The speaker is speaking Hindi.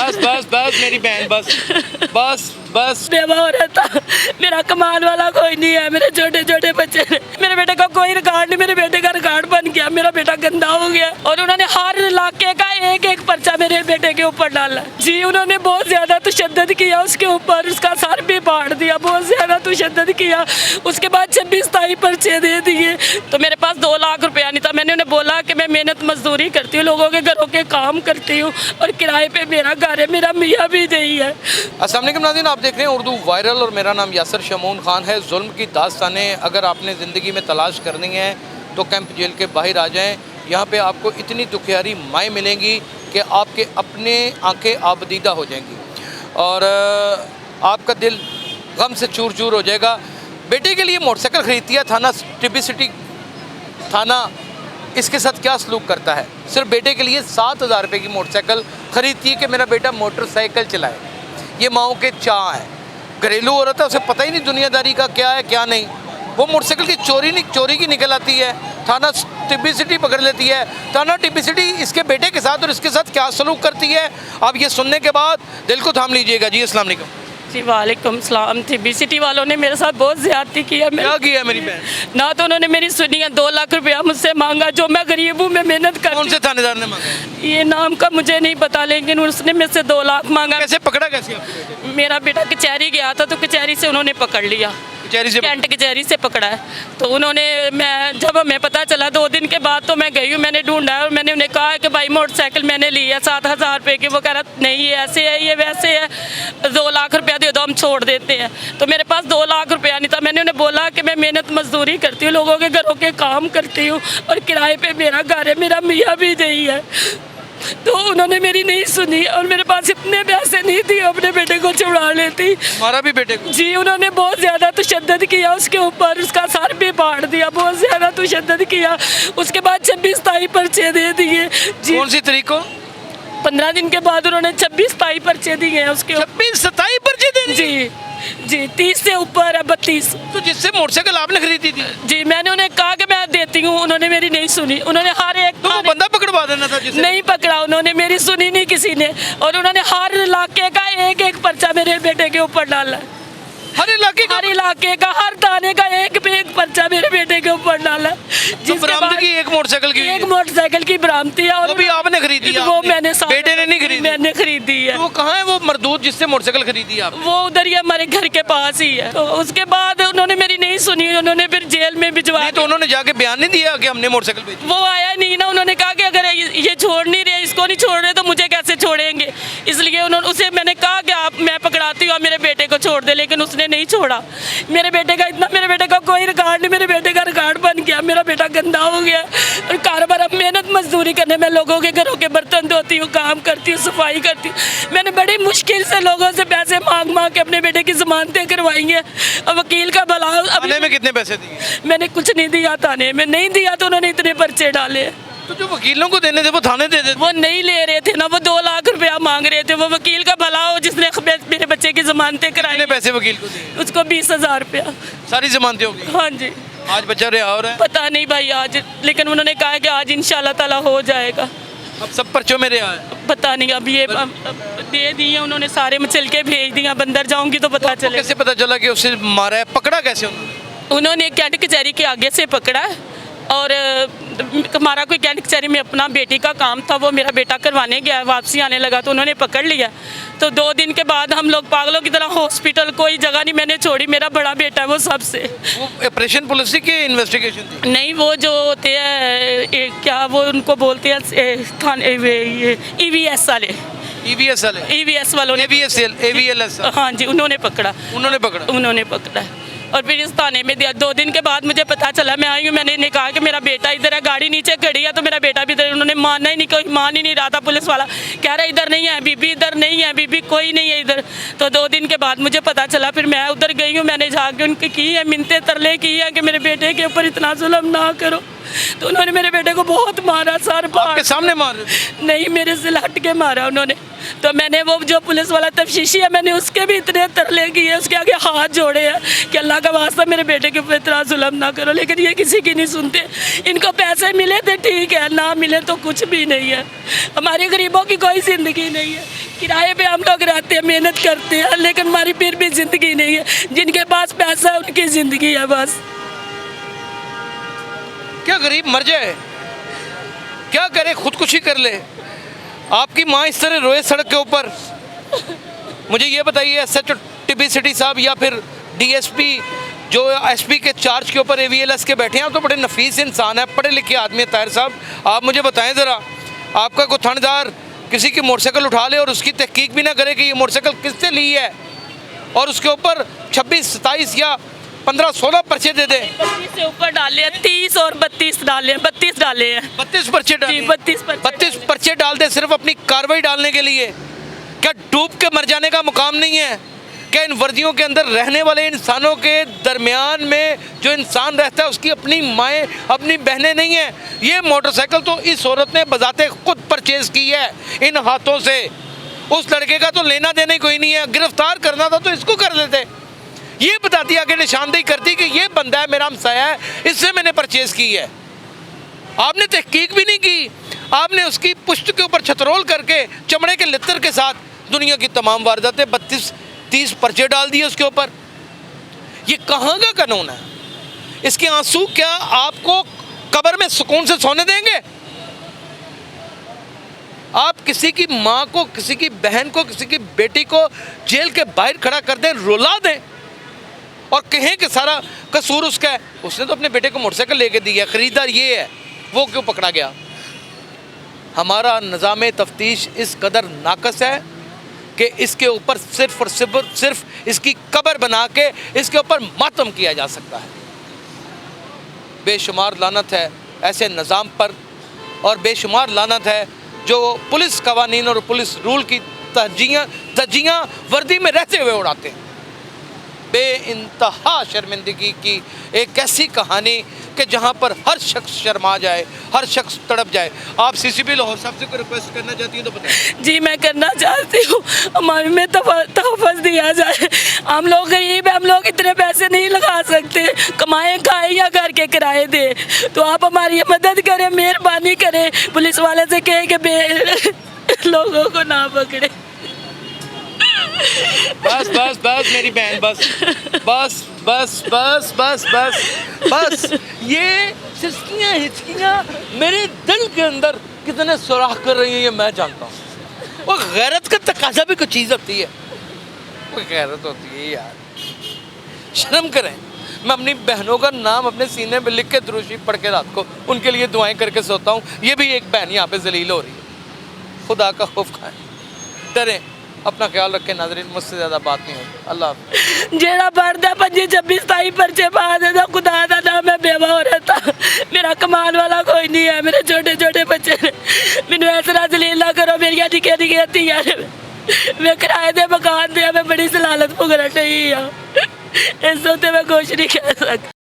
बस बस बस मेरी बहन बस बस बस। बेवा हो रहता, मेरा कमाल वाला कोई नहीं है, मेरे छोटे छोटे बच्चे ने, मेरे बेटे का कोई रिकॉर्ड नहीं, मेरे बेटे का रिकॉर्ड बन गया, मेरा बेटा गंदा हो गया। और उन्होंने हर इलाके का एक एक पर्चा मेरे बेटे के ऊपर डाला जी। उन्होंने बहुत ज्यादा तशद्दुद किया उसके ऊपर, उसका सर भी फाड़ दिया, बहुत ज्यादा तशद्दुद किया। उसके बाद 26-27 पर्चे दे दिए। तो मेरे पास 2 लाख रुपया नहीं था। मैंने उन्हें बोला कि मैं मेहनत मजदूरी करती हूँ, लोगों के घरों के काम करती हूँ और किराए पे मेरा घर है, मेरा मियाँ भी नहीं है। अस्सलाम वालेकुम नाज़रीन, आप देख रहे हैं उर्दू वायरल और मेरा नाम यासर शमून खान है। जुल्म की दास्तानें अगर आपने ज़िंदगी में तलाश करनी है तो कैंप जेल के बाहर आ जाएं। यहाँ पे आपको इतनी दुखियारी माएँ मिलेंगी कि आपके अपने आंखें आबदीदा हो जाएंगी और आपका दिल गम से चूर चूर हो जाएगा। बेटे के लिए मोटरसाइकिल खरीदती है थाना टिब्बी सिटी थाना, इसके साथ क्या सलूक करता है। सिर्फ बेटे के लिए 7,000 रुपये की मोटरसाइकिल खरीदती है कि मेरा बेटा मोटरसाइकिल चलाए। ये माओं के चाह है। घरेलू औरत है, उसे पता ही नहीं दुनियादारी का क्या है क्या नहीं। वो मोटरसाइकिल की चोरी की निकल आती है, थाना टिब्बी सिटी पकड़ लेती है। थाना टिब्बी सिटी इसके बेटे के साथ और इसके साथ क्या सलूक करती है, आप ये सुनने के बाद दिल को थाम लीजिएगा। जी अस्सलाम वालेकुम। जी वालेकुम सलाम। टिब्बी सिटी वालों ने मेरे साथ बहुत ज्यादती की है। क्या किया मेरी बहन? ना तो उन्होंने मेरी सुनी है, 2 लाख रुपया मुझसे मांगा, जो मैं गरीब हूँ, मैं मेहनत कौन करती से थानेदार ने मांगा? हूँ। ये नाम का मुझे नहीं पता, लेकिन उसने मेरे से 2 लाख मांगा। कैसे पकड़ा कैसे आपके बेटे? मेरा बेटा कचहरी गया था तो कचहरी से उन्होंने पकड़ लिया, कचहरी से कैंट कचहरी से पकड़ा है। तो उन्होंने, मैं जब हमें पता चला 2 दिन के बाद तो मैं गई हूँ, मैंने ढूंढा और मैंने उन्हें कहा कि भाई मोटरसाइकिल मैंने ली है 7,000 रुपये की। वो कह रहा नहीं ये ऐसे है ये वैसे है, 2 लाख रुपया दे दो हम छोड़ देते हैं। तो मेरे पास 2 लाख रुपया नहीं था। मैंने उन्हें बोला कि मैं मेहनत मजदूरी करती हूँ, लोगों के घरों के काम करती हूँ और किराए पे मेरा घर है, मेरा मियाँ भी नहीं है। तो उन्होंने मेरी नहीं सुनी और मेरे पास इतने पैसे नहीं थे, अपने बेटे को छुड़ा लेती। हमारा भी बेटे को जी उन्होंने बहुत ज़्यादा तशद्दुद किया उसके ऊपर, उसका सर भी फाड़ दिया, बहुत ज़्यादा तशद्दुद किया। उसके बाद 26-27 पर्चे दे दिए जी। कौन सी तारीख को? 15 दिन के बाद उन्होंने 26-27 पर्चे दिए हैं उसके। 26-27 पर्चे दे दिए? जी 30 से ऊपर है, 32। तो जिससे मोटरसाइकिल आपने खरीदी थी? जी मैंने उन्हें कहा कि मैं देती हूँ, उन्होंने मेरी नहीं सुनी। उन्होंने हर एक तो वो बंदा पकड़वा देना था जिसे? नहीं पकड़ा, उन्होंने मेरी सुनी नहीं किसी ने। और उन्होंने हर इलाके का एक एक पर्चा मेरे बेटे के ऊपर डाला। हर इलाके का हर थाने का एक पे एक पर्चा मेरे बेटे के ऊपर डाला। तो बरामदगी एक मोटरसाइकिल की? एक मोटरसाइकिल की बरामदी है। वो भी आपने खरीदी है? वो मैंने बेटे ने नहीं खरीदी? मैंने खरीदी है। वो कहाँ है वो मरदूद जिससे मोटरसाइकिल खरीदी है आपने? वो उधर ही हमारे घर के पास ही है। तो उसके बाद उन्होंने मेरी नहीं सुनी, उन्होंने फिर जेल में भिजवा। तो उन्होंने जाके बयान नहीं दिया कि हमने मोटरसाइकिल भेजी? वो आया नहीं ना, उन्होंने कहा कि अगर ये छोड़ नहीं रहे, इसको नहीं छोड़ रहे तो मुझे कैसे छोड़ेंगे। इसलिए उन्होंने उसे मैंने कहा कि आप मैं पकड़ाती हूँ, मेरे बेटे को छोड़ दे, लेकिन उसने नहीं छोड़ा। मेरे बेटे का कोई रिकॉर्ड नहीं, मेरे बेटे का रिकॉर्ड बन गया, मेरा बेटा गंदा हो गया। और कारोबार अब मेहनत मजदूरी करने में, लोगों के घरों के बर्तन धोती हूँ, काम करती हूँ, सफाई करती हूँ। मैंने बड़ी मुश्किल से लोगों से पैसे मांग के अपने बेटे की जमानतें करवाई हैं। अब वकील का भला। थाने में कितने पैसे दिए? मैंने कुछ नहीं दिया, थाने में नहीं दिया तो उन्होंने इतने पर्चे डाले। तो जो वकीलों को देने थे वो थाने दे देते? वो नहीं ले रहे थे ना, वो 2 लाख रुपया मांग रहे थे। वो वकील का भला हो जिसने मेरे बच्चे की जमानतें कराई। कितने पैसे वकील को दिए? उसको 20,000 रुपया। सारी जमानतें होगी? हाँ जी। आज बच्चा रिहा हो रहा है? पता नहीं भाई आज, लेकिन उन्होंने कहा कि आज इंशाल्लाह ताला हो जाएगा। अब सब पर्चों में रिहा है? पता नहीं, अब ये दे दिए उन्होंने, सारे मचल के भेज दिए। अब अंदर जाऊंगी तो पता चले। कैसे पता चला कि उसे मारा है? पकड़ा कैसे उन्होंने? उन्होंने कैंट कचहरी के आगे से पकड़ा और हमारा कोई कैंट कचहरी में अपना बेटी का काम था, वो मेरा बेटा करवाने गया, वापसी आने लगा तो उन्होंने पकड़ लिया। तो 2 दिन के बाद हम लोग पागलों की तरह हॉस्पिटल, कोई जगह नहीं मैंने छोड़ी, मेरा बड़ा बेटा है वो सबसे। वो ऑपरेशन पुलिस की इन्वेस्टिगेशन थी? नहीं, वो जो होते हैं क्या वो उनको बोलते हैं थाने EVS वाले। EVS वालों ने, AVLS? हाँ जी, उन्होंने पकड़ा। उन्होंने पकड़ा और फिर इस थाने में दिया। 2 दिन के बाद मुझे पता चला, मैं आई हूँ, मैंने इन्हें कहा कि मेरा बेटा इधर है, गाड़ी नीचे खड़ी है तो मेरा बेटा भी इधर। उन्होंने मानना ही नहीं, कोई मान ही नहीं रहा था। पुलिस वाला कह रहा इधर नहीं है बीबी, इधर नहीं है बीबी, कोई नहीं है इधर। तो 2 दिन के बाद मुझे पता चला, फिर मैं उधर गई हूँ, मैंने जाके उनकी की है मिन्नतें तरले की है कि मेरे बेटे के ऊपर इतना जुल्म ना करो। तो उन्होंने मेरे बेटे को बहुत मारा, सर आपके सामने मार रहे थे? नहीं, मेरे से हट के मारा उन्होंने। तो मैंने वो जो पुलिस वाला तफ्तीशी है, मैंने उसके भी इतने तरले किए, उसके आगे हाथ जोड़े हैं कि अल्लाह का वास्ता मेरे बेटे के ऊपर इतना जुल्म ना करो, लेकिन ये किसी की नहीं सुनते। इनको पैसे मिले थे ठीक है, ना मिले तो कुछ भी नहीं है। हमारे गरीबों की कोई ज़िंदगी नहीं है, किराए पे हम लोग रहते हैं, मेहनत करते हैं, लेकिन हमारी फिर भी ज़िंदगी नहीं है। जिनके पास पैसा है उनकी ज़िंदगी है बस। क्या गरीब मर जाए, क्या करे, खुदकुशी कर ले? आपकी माँ इस तरह रोए सड़क के ऊपर? मुझे ये बताइए, SHO टिब्बी सिटी साहब या फिर DSP जो SP के चार्ज के ऊपर AVLS के बैठे हैं, आप तो बड़े नफीस इंसान हैं, पढ़े लिखे आदमी हैं ताहिर साहब, आप मुझे बताएं ज़रा, आपका कोई थानेदार किसी की मोटरसाइकिल उठा ले और उसकी तहकीक भी ना करे कि ये मोटरसाइकिल किससे ली है, और उसके ऊपर 26, 27 या 15, 16 पर्चे दे दे? 32 से ऊपर डाले हैं, 30 और 32 डाले हैं, 32 डाले हैं। 32 पर्चे डाले? जी, 32 पर्चे डाल दे सिर्फ अपनी कार्रवाई डालने के लिए। क्या डूब के मर जाने का मुकाम नहीं है? क्या इन वर्दियों के अंदर रहने वाले इंसानों के दरमियान में जो इंसान रहता है उसकी अपनी माएँ, अपनी बहनें नहीं हैं? ये मोटरसाइकिल तो इस औरत ने बजाते खुद परचेज की है इन हाथों से। उस लड़के का तो लेना देना ही कोई नहीं है, गिरफ्तार करना था तो इसको कर देते। ये बताती आगे निशानदेही करती कि ये बंदा है, मेरा हमसाया है, इससे मैंने परचेज की है। आपने तहकीक भी नहीं की, आपने उसकी पुश्त के ऊपर छतरोल करके चमड़े के लित्तर के साथ दुनिया की तमाम वारदातें 32-30 पर्चे डाल दिए उसके ऊपर। ये कहाँ का कानून है? इसके आंसू क्या आपको कब्र में सुकून से सोने देंगे? आप किसी की माँ को, किसी की बहन को, किसी की बेटी को जेल के बाहर खड़ा कर दें, रुला दें और कहें कि सारा कसूर उसका है। उसने तो अपने बेटे को मोटरसाइकिल लेके दी है, खरीदार ये है, वो क्यों पकड़ा गया? हमारा निज़ाम तफ्तीश इस कदर नाकस है कि इसके ऊपर सिर्फ और सिर्फ इसकी कब्र बना के इसके ऊपर मातम किया जा सकता है। बेशुमार लानत है ऐसे निज़ाम पर, और बेशुमार लानत है जो पुलिस कवानीन और पुलिस रूल की धज्जियाँ वर्दी में रहते हुए उड़ाते हैं। बेइंतहा शर्मिंदगी की एक ऐसी कहानी कि जहां पर हर शख्स शर्मा जाए, हर शख्स तड़प जाए। आप CCP लाहौर साहब से कोई रिक्वेस्ट करना चाहती हैं तो बताएं। जी, मैं करना चाहती हूँ, हमारे में तहफ़्फ़ुज़ दिया जाए। हम लोग गरीब हैं, हम लोग इतने पैसे नहीं लगा सकते, कमाएं खाएं या घर के किराए दें, तो आप हमारी मदद करें, मेहरबानी करें। पुलिस वाले से कहें कि लोगों को ना पकड़े। बस बस बस मेरी बहन, बस बस बस बस बस बस बस। ये सिसकियाँ हिचकियाँ मेरे दिल के अंदर कितने सुराख कर रही हैं ये मैं जानता हूँ। वो गैरत का तकाजा भी कुछ चीज़ होती है, वो गैरत होती है यार, शर्म करें। मैं अपनी बहनों का नाम अपने सीने पे लिख के दुरूद पढ़ के रात को उनके लिए दुआएं करके सोता हूँ। ये भी एक बहन यहाँ पे जलील हो रही है। खुदा का खौफ खाएं, डरें, अपना ख्याल रखें नाज़रीन। मुझसे ज़्यादा बात नहीं होती। अल्लाह। जेड़ा पढ़ता 25, 26, 27 पर्चे पा देता, खुदा का नाम मैं बेवा हो रहता। मेरा कमाल वाला कोई नहीं है, मेरे छोटे छोटे बच्चे ने मैंने ऐसा जलील ना करो। मेरी निके निके धीआं मैं किराए दे मकान दे, मैं बड़ी सलालत भुगत रही हाँ। इस मैं कुछ नहीं कह सकती।